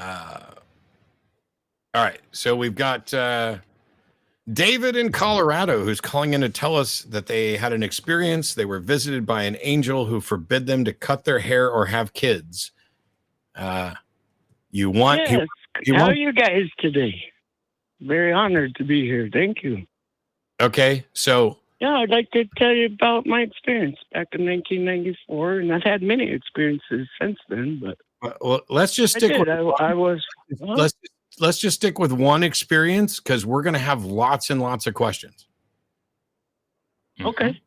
All right. So we've got David in Colorado who's calling in to tell us that they had an experience. They were visited by an angel who forbid them to cut their hair or have kids. You want? Yes. How are you guys today? Very honored to be here. Thank you. Okay. So. Yeah, I'd like to tell you about my experience back in 1994, and I've had many experiences since then. But well, let's just stick with. Let's just stick with one experience because we're going to have lots and lots of questions. Okay,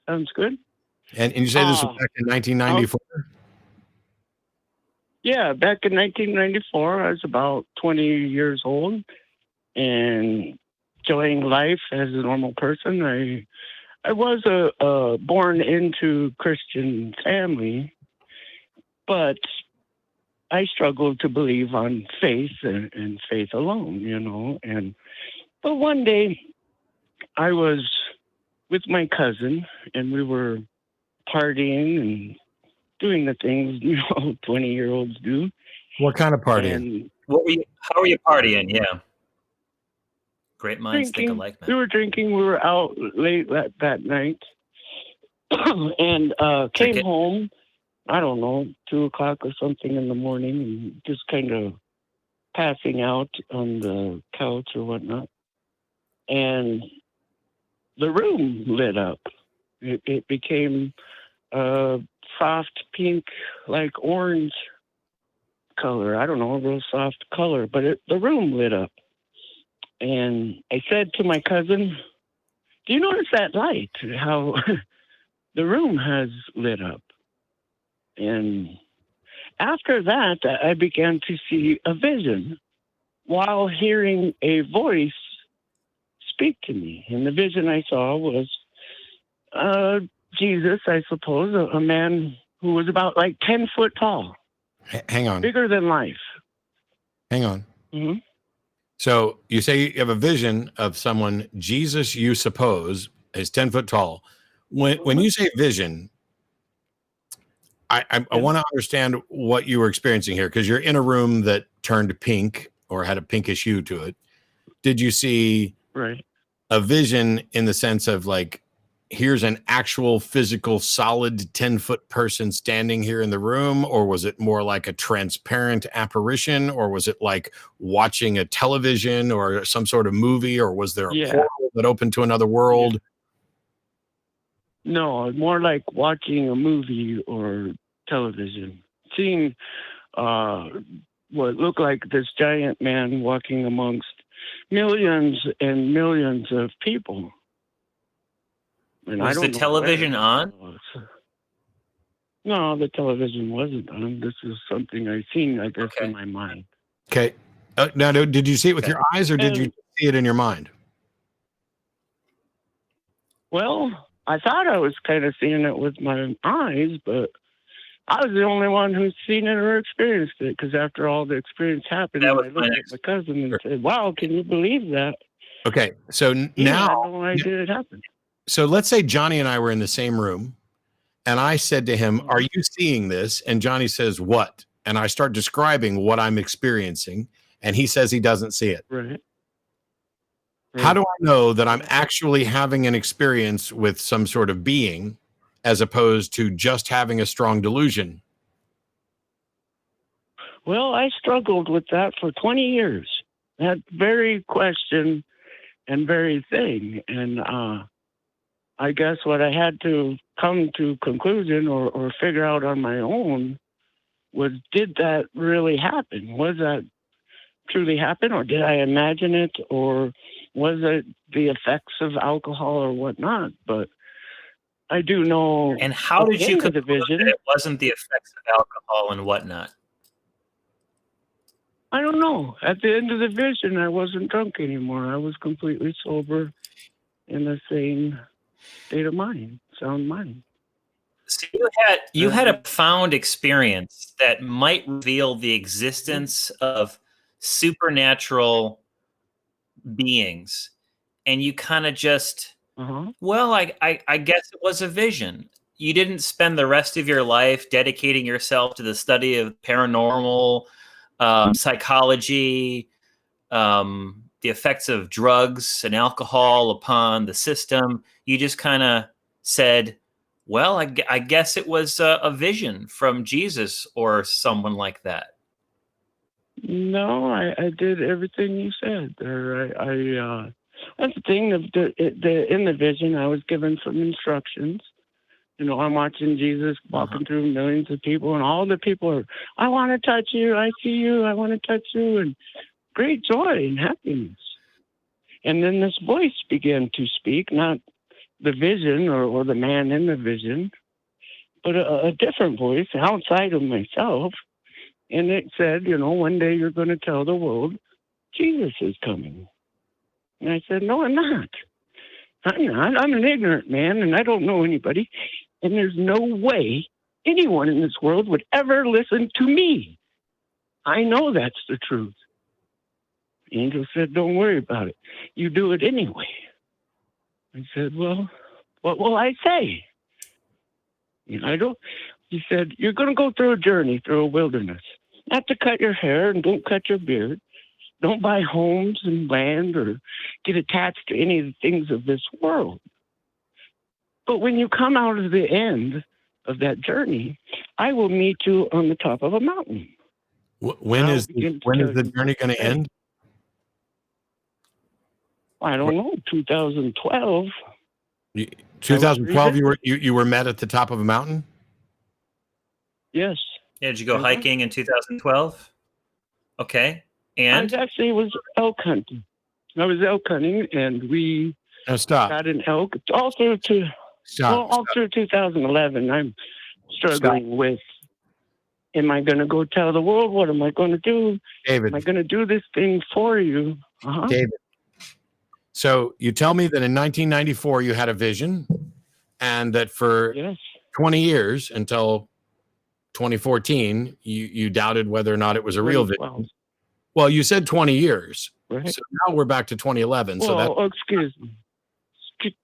sounds good. And you say this was back in 1994? Yeah, back in 1994, I was about 20 years old and enjoying life as a normal person. I was born into Christian family, but I struggled to believe on faith and faith alone, you know. But one day I was with my cousin and we were partying and doing the things, 20-year-olds do. What kind of partying? How were you partying? Yeah. Great minds think alike, man. We were drinking. We were out late that night and came home, I don't know, 2 o'clock or something in the morning, and just kind of passing out on the couch or whatnot. And the room lit up. It became a soft pink, like orange color. I don't know, a real soft color, but the room lit up. And I said to my cousin, do you notice that light, how the room has lit up? And after that, I began to see a vision while hearing a voice speak to me. And the vision I saw was Jesus, I suppose, a man who was about like 10 foot tall. Hang on. Bigger than life. Hang on. Mm-hmm. So you say you have a vision of someone, Jesus, you suppose, is 10 foot tall. When you say vision, I want to understand what you were experiencing here, because you're in a room that turned pink or had a pinkish hue to it. Did you see a vision in the sense of like, here's an actual physical solid 10-foot person standing here in the room? Or was it more like a transparent apparition? Or was it like watching a television or some sort of movie? Or was there a portal that opened to another world? No, more like watching a movie or television. Seeing what looked like this giant man walking amongst millions and millions of people. And was the television on? No, the television wasn't on. This is something I seen, I guess, in my mind. Okay. Now, did you see it with your eyes, or did you see it in your mind? Well, I thought I was kind of seeing it with my eyes, but I was the only one who's seen it or experienced it, because after all the experience happened, I looked at my cousin and said, wow, can you believe that? Okay, so now I had no idea it happened. So let's say Johnny and I were in the same room, and I said to him, are you seeing this? And Johnny says, what? And I start describing what I'm experiencing, and he says he doesn't see it. Right. How do I know that I'm actually having an experience with some sort of being as opposed to just having a strong delusion? Well, I struggled with that for 20 years. That very question and very thing. And I guess what I had to come to conclusion or figure out on my own was, did that really happen? Was that truly happen, or did I imagine it, or was it the effects of alcohol or whatnot? But I do know. And how did you conclude that it wasn't the effects of alcohol and whatnot? I don't know. At the end of the vision, I wasn't drunk anymore. I was completely sober, in the same state of mind, sound mind. So you had a profound experience that might reveal the existence of supernatural beings, and you kind of just, well, I guess it was a vision. You didn't spend the rest of your life dedicating yourself to the study of paranormal psychology, the effects of drugs and alcohol upon the system. You just kind of said, well, I guess it was a vision from Jesus or someone like that. No, I did everything you said there. That's the thing. In the vision, I was given some instructions. You know, I'm watching Jesus walking through millions of people, and all the people are, I want to touch you. I see you. I want to touch you. And great joy and happiness. And then this voice began to speak, not the vision or the man in the vision, but a different voice outside of myself. And it said, you know, one day you're going to tell the world Jesus is coming. And I said, no, I'm not. I'm not. I'm an ignorant man, and I don't know anybody. And there's no way anyone in this world would ever listen to me. I know that's the truth. The angel said, don't worry about it. You do it anyway. I said, well, what will I say? You know, he said, you're going to go through a journey through a wilderness. Not to cut your hair and don't cut your beard. Don't buy homes and land or get attached to any of the things of this world. But when you come out of the end of that journey, I will meet you on the top of a mountain. When is the journey going to end? I don't know. 2012. 2012. You were met at the top of a mountain. Yes. Yeah, did you go hiking in 2012? Okay. And I actually was elk hunting. I was elk hunting, and we got an elk all through 2011. I'm struggling with, am I going to go tell the world? What am I going to do? David, am I going to do this thing for you? David. So you tell me that in 1994 you had a vision, and that for 20 years until 2014, you doubted whether or not it was a real vision. Well, you said 20 years. Right. So now we're back to 2011. Well, excuse me.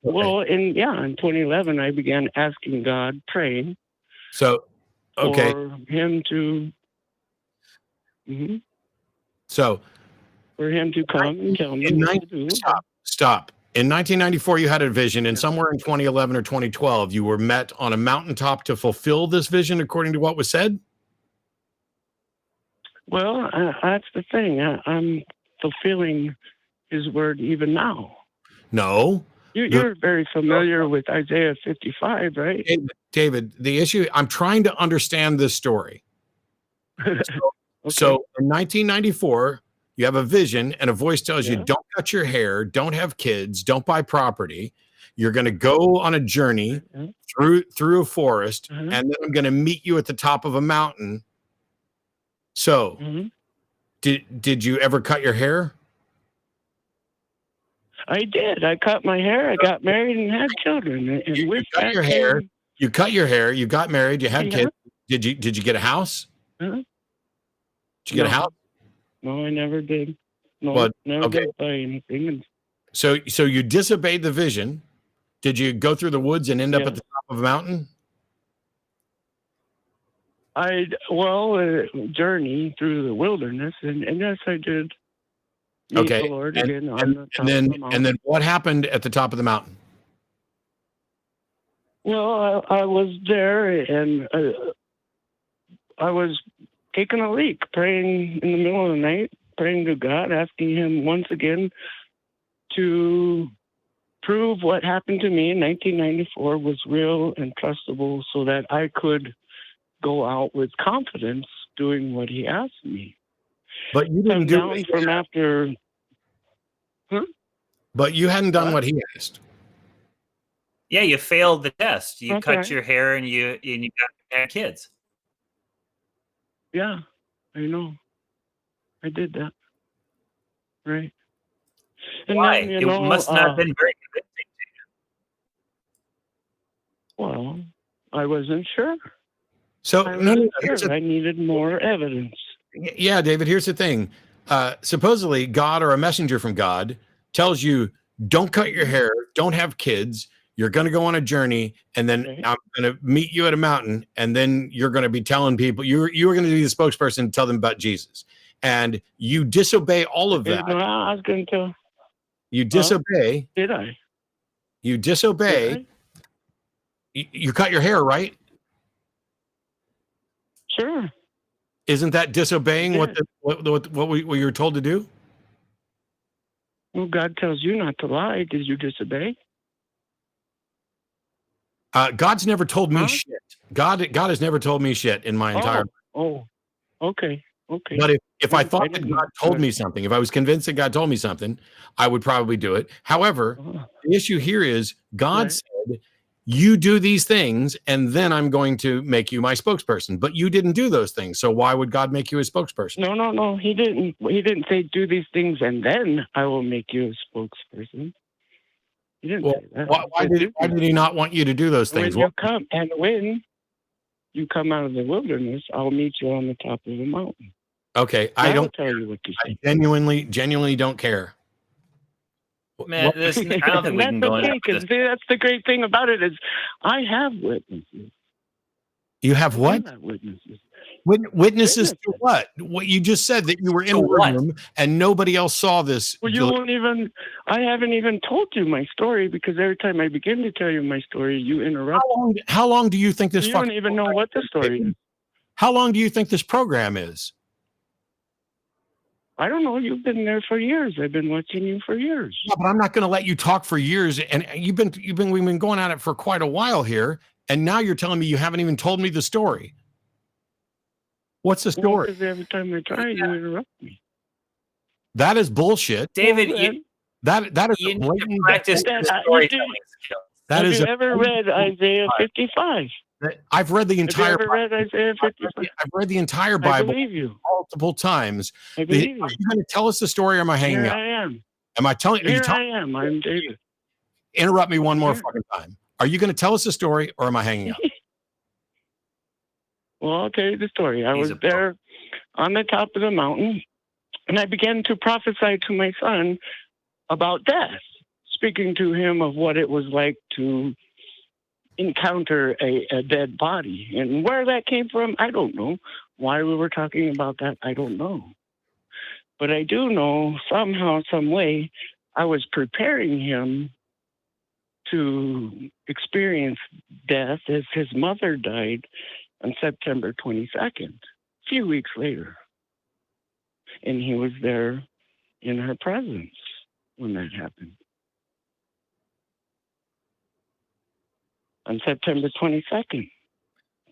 Well, in 2011, I began asking God, praying. So, okay. For him to. So. For him to come and tell me what to do. Stop. In 1994, you had a vision, and somewhere in 2011 or 2012, you were met on a mountaintop to fulfill this vision, according to what was said? Well, that's the thing. I'm fulfilling his word even now. No. You're very familiar with Isaiah 55, right? David, the issue, I'm trying to understand this story. So in 1994, you have a vision, and a voice tells you, don't cut your hair, don't have kids, don't buy property. You're going to go on a journey through a forest, and then I'm going to meet you at the top of a mountain. So, did you ever cut your hair? I did. I cut my hair. I got married and had children. And you cut your hair. You cut your hair. You got married. You had kids. Did you get a house? Did you get a house? No, I never did. No, never did buy anything. So you disobeyed the vision. Did you go through the woods and end up at the top of a mountain? Journey through the wilderness, and yes, I did. Meet the Lord again on the top of the mountain. And then what happened at the top of the mountain? Well, I was there, and I was taking a leak, praying in the middle of the night, praying to God, asking him once again to prove what happened to me in 1994 was real and trustable, so that I could go out with confidence doing what he asked me. But you didn't do it from after. But you hadn't done what he asked. Yeah, you failed the test. You cut your hair and you had kids. Yeah, I know. I did that. Right. And why? then, it must not have been very convincing to you. Well, I wasn't sure. So I needed more evidence. Yeah, David, here's the thing. Supposedly, God or a messenger from God tells you, don't cut your hair, don't have kids, you're going to go on a journey, and then I'm going to meet you at a mountain, and then you're going to be telling people, you're going to be the spokesperson to tell them about Jesus. and you disobey all of that. I was going to. You disobey. Did I? You disobey. Did I? You cut your hair, right? Sure. Isn't that disobeying what you were told to do? Well, God tells you not to lie. Did you disobey? God's never told me shit. God has never told me shit in my entire life. Oh, okay. Okay. But if I thought that God told me something, if I was convinced that God told me something, I would probably do it. However, the issue here is God said, you do these things, and then I'm going to make you my spokesperson. But you didn't do those things. So why would God make you a spokesperson? No. He didn't. He didn't say do these things, and then I will make you a spokesperson. He didn't say that. Why did he not want you to do those things? When you come out of the wilderness, I'll meet you on the top of the mountain. Okay, I don't tell you what to say. I genuinely don't care. Man, I don't think we can go into this. That's the great thing about it is I have witnesses. You have what? I have witnesses. Witnesses to what? What you just said, that you were in a room and nobody else saw this. Well, I haven't even told you my story, because every time I begin to tell you my story, you interrupt. How long do you think this? You don't even know what the story is. How long do you think this program is? I don't know. You've been there for years. I've been watching you for years. Yeah, but I'm not going to let you talk for years. And we've been going at it for quite a while here. And now you're telling me you haven't even told me the story. What's the story? Because every time I try, you interrupt me. That is bullshit, David. That is you need to practice storytelling skills. Have you ever read Isaiah 55? I've read the entire. Have you ever read Isaiah 55? I've read the entire Bible multiple times. I believe you. Are you going to tell us the story, or am I hanging up? I am. Am I telling? Here I am. I'm David. Interrupt me one more fucking time. Are you going to tell us the story, or am I hanging up? Well, I'll tell you the story. I was there on the top of the mountain, and I began to prophesy to my son about death, speaking to him of what it was like to encounter a dead body. And where that came from, I don't know. Why we were talking about that, I don't know. But I do know somehow, some way, I was preparing him to experience death as his mother died on September 22nd, a few weeks later. And he was there in her presence when that happened. On September 22nd,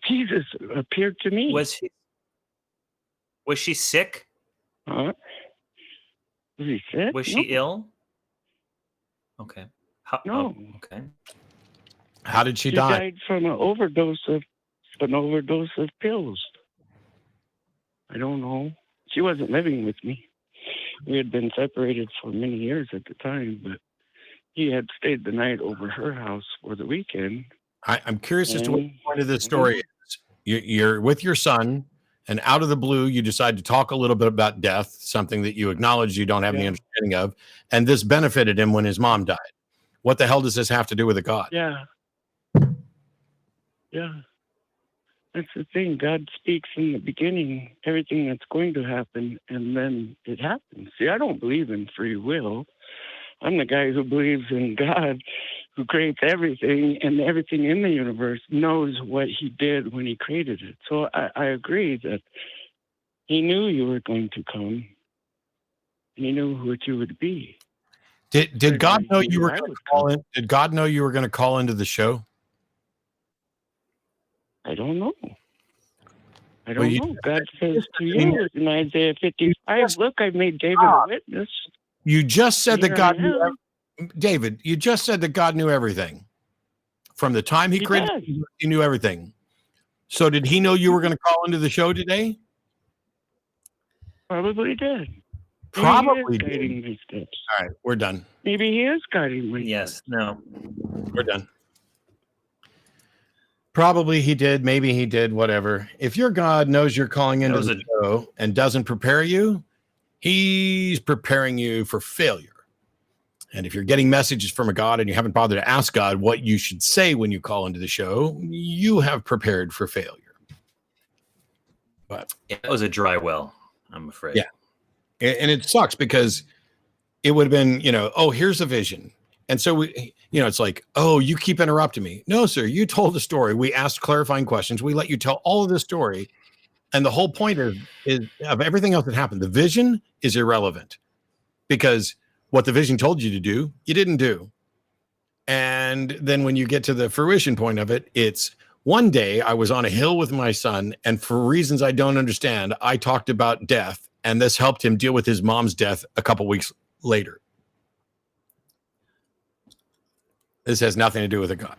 Jesus appeared to me. Was she sick? Huh? Was he sick? Was she ill? Okay. No. Okay. How did she die? She died from an overdose of pills. I don't know. She wasn't living with me. We had been separated for many years at the time, but he had stayed the night over her house for the weekend. I'm curious as to what the point of this story is. You're with your son, and out of the blue, you decide to talk a little bit about death, something that you acknowledge you don't have any understanding of, and this benefited him when his mom died. What the hell does this have to do with a God? Yeah. That's the thing. God speaks in the beginning, everything that's going to happen, and then it happens. See, I don't believe in free will. I'm the guy who believes in God, who creates everything, and everything in the universe knows what he did when he created it. So I agree that he knew you were going to come, and he knew what you would be. Did God know you were going to call in? Did God know you were going to call into the show? I don't know. I don't know. God says to you in Isaiah 55, look, I've made David a witness. You just said that God knew, David, you just said that God knew everything. From the time he created you, he knew everything. So did he know you were going to call into the show today? Probably did. Probably guiding my steps. All right, we're done. Maybe he is guiding me. Yes, no. We're done. Probably he did. Maybe he did. Whatever. If your God knows you're calling into the show and doesn't prepare you, he's preparing you for failure. And if you're getting messages from a God and you haven't bothered to ask God what you should say when you call into the show, you have prepared for failure. But it was a dry well, I'm afraid. Yeah. And it sucks because it would have been, oh, here's a vision. And so it's like, oh, you keep interrupting me. No, sir, you told the story. We asked clarifying questions. We let you tell all of the story. And the whole point is of everything else that happened. The vision is irrelevant because what the vision told you to do, you didn't do. And then when you get to the fruition point of it, it's one day I was on a hill with my son, and for reasons I don't understand, I talked about death, and this helped him deal with his mom's death a couple weeks later. This has nothing to do with a God.